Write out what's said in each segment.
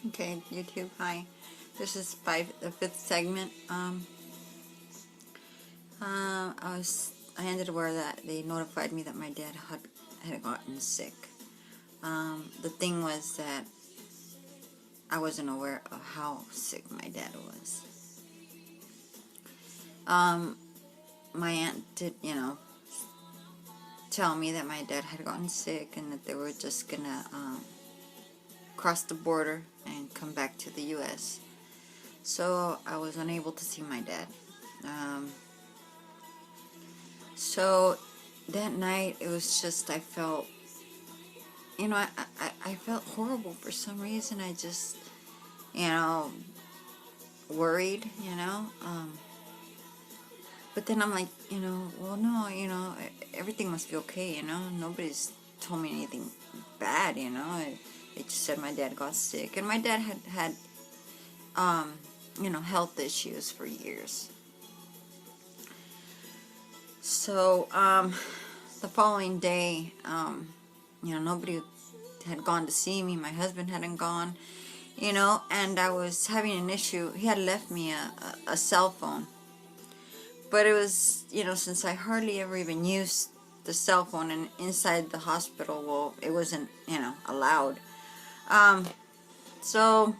Okay, YouTube, hi. This is the fifth segment. I ended where that they notified me that my dad had gotten sick. The thing was that I wasn't aware of how sick my dad was. My aunt did, tell me that my dad had gotten sick and that they were just gonna cross the border and come back to the U.S. So I was unable to see my dad. So that night it was just, I felt, I felt horrible for some reason. I just, worried, but then I'm like, well, no, everything must be okay, nobody's told me anything bad, they just said my dad got sick, and my dad had health issues for years. So, the following day, nobody had gone to see me. My husband hadn't gone, and I was having an issue. He had left me a cell phone. But it was, since I hardly ever even used the cell phone, and inside the hospital, well, it wasn't, allowed. So,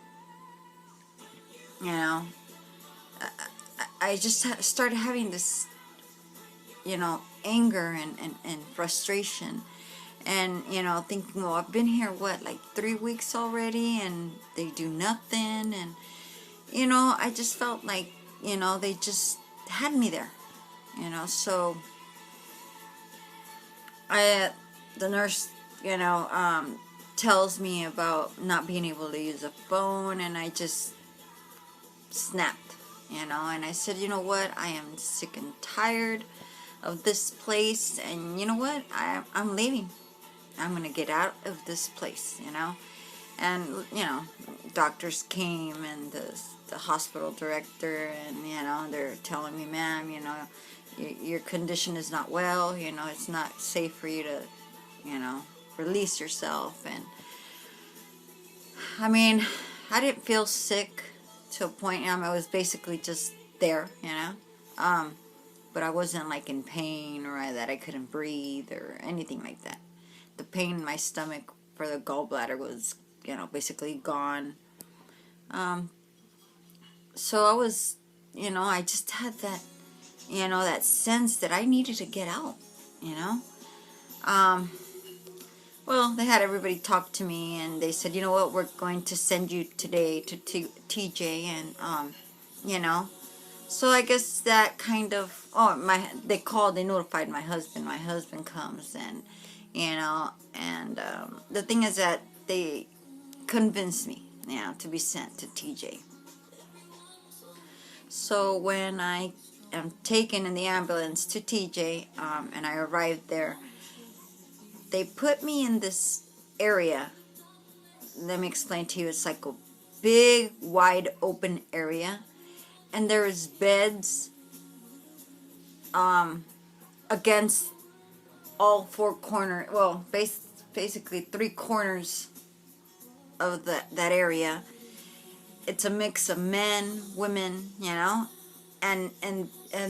I just started having this, anger and frustration. And, thinking, well, I've been here, like 3 weeks already, and they do nothing. And, I just felt like, they just had me there, so the nurse, tells me about not being able to use a phone, and I just snapped, and I said, you know what, I am sick and tired of this place, and you know what, I'm leaving. I'm gonna get out of this place, and doctors came, and the hospital director, and they're telling me, ma'am, your condition is not well, it's not safe for you to release yourself. And I mean, I didn't feel sick to a point. I was basically just there, but I wasn't like in pain or that I couldn't breathe or anything like that. The pain in my stomach for the gallbladder was, basically gone. So I was, I just had that, that sense that I needed to get out, Well, they had everybody talk to me, and they said, you know what, we're going to send you today to TJ, and, So I guess that kind of, they notified my husband. My husband comes, and, and the thing is that they convinced me, to be sent to TJ. So when I am taken in the ambulance to TJ, and I arrived there, they put me in this area. Let me explain to you. It's like a big, wide open area, and there's beds against all four corners. Well, basically 3 corners of that area. It's a mix of men, women, and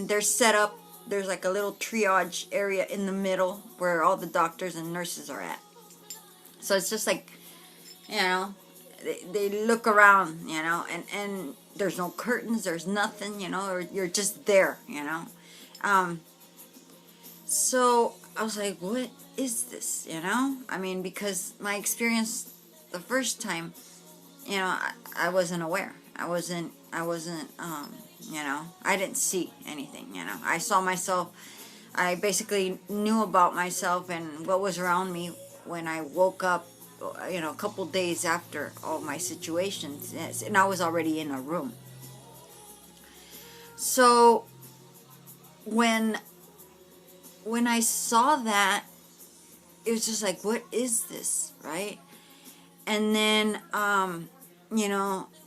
they're set up. There's like a little triage area in the middle where all the doctors and nurses are at. So it's just like, they look around, and there's no curtains, there's nothing, or you're just there, So I was like, what is this, I mean, because my experience the first time, I wasn't aware. I wasn't, I didn't see anything, I saw myself, I basically knew about myself and what was around me when I woke up, a couple days after all my situations, and I was already in a room. So when I saw that, it was just like, what is this, right? And then,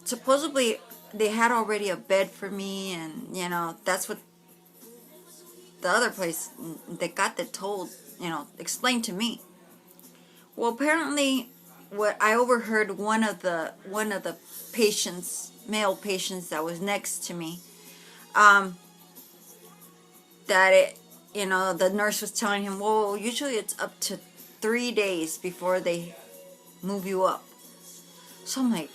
supposedly they had already a bed for me, and, that's what the other place, Tecate, told, explained to me. Well, apparently, what I overheard one of the patients, male patients that was next to me, um, that the nurse was telling him, well, usually it's up to 3 days before they move you up. So I'm like,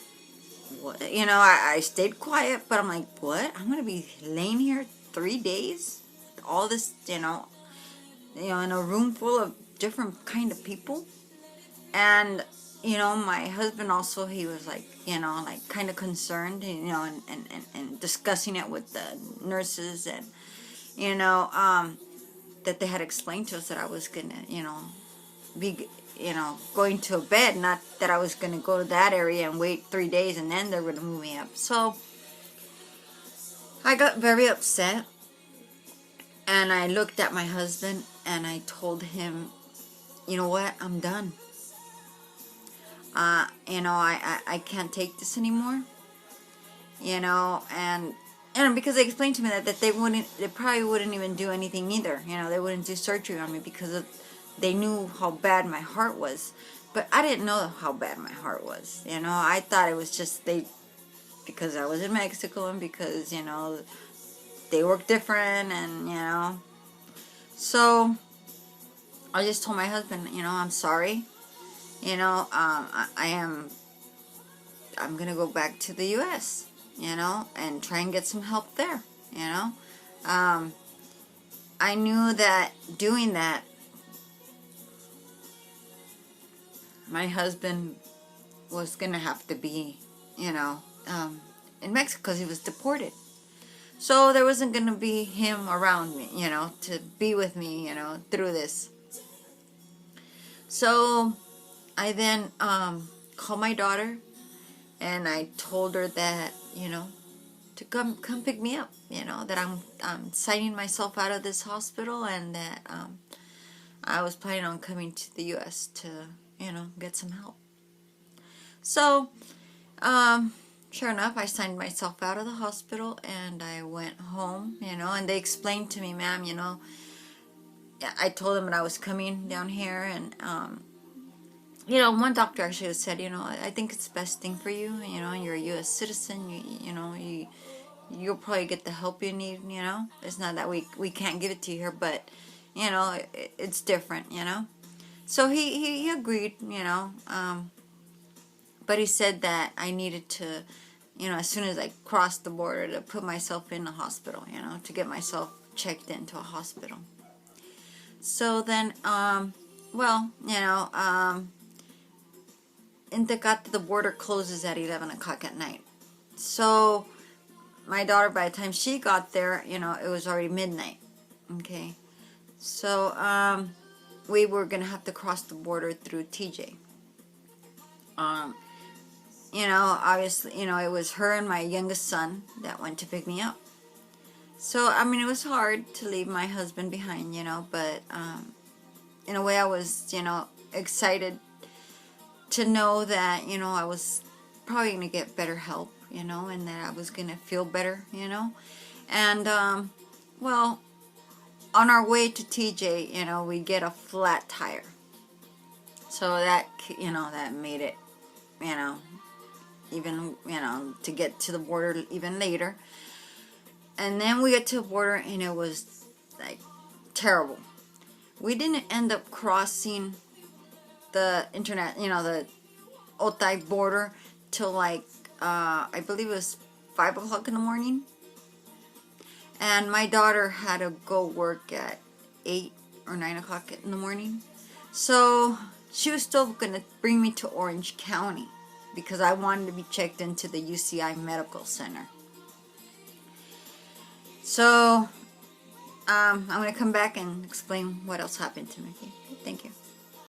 what? I stayed quiet, but I'm like, what? I'm gonna be laying here 3 days? All this, in a room full of different kind of people? And, my husband also, he was like, like kind of concerned, and discussing it with the nurses, and, that they had explained to us that I was gonna, be, going to a bed, not that I was gonna go to that area and wait 3 days and then they're gonna move me up. So I got very upset, and I looked at my husband and I told him, you know what, I'm done. I can't take this anymore. And because they explained to me that they probably wouldn't even do anything either. They wouldn't do surgery on me because they knew how bad my heart was. But I didn't know how bad my heart was. I thought it was just because I was in Mexico, and because, they work different, and, so I just told my husband, I'm sorry. I'm going to go back to the U.S., and try and get some help there, I knew that doing that, my husband was going to have to be, in Mexico because he was deported. So there wasn't going to be him around me, to be with me, through this. So I then called my daughter, and I told her that, to come pick me up, that I'm signing myself out of this hospital, and that I was planning on coming to the U.S. to, get some help. So, sure enough, I signed myself out of the hospital, and I went home, and they explained to me, ma'am, I told them that I was coming down here, and, one doctor actually said, I think it's the best thing for you, you're a U.S. citizen, you'll probably get the help you need, It's not that we can't give it to you here, but, it's different, So he agreed, but he said that I needed to, as soon as I crossed the border, to put myself in a hospital, to get myself checked into a hospital. So then, in Tecate, the border closes at 11 o'clock at night. So my daughter, by the time she got there, it was already midnight. Okay. So we were going to have to cross the border through TJ. Obviously, it was her and my youngest son that went to pick me up. So, it was hard to leave my husband behind, but in a way I was, excited to know that, I was probably going to get better help, and that I was going to feel better, And, on our way to TJ, we get a flat tire. So that, that made it, even, to get to the border even later. And then we get to the border, and it was, like, terrible. We didn't end up crossing the the Otay border till, like, I believe it was 5 o'clock in the morning. And my daughter had to go work at 8 or 9 o'clock in the morning. So she was still going to bring me to Orange County because I wanted to be checked into the UCI Medical Center. So I'm going to come back and explain what else happened to me. Okay? Thank you.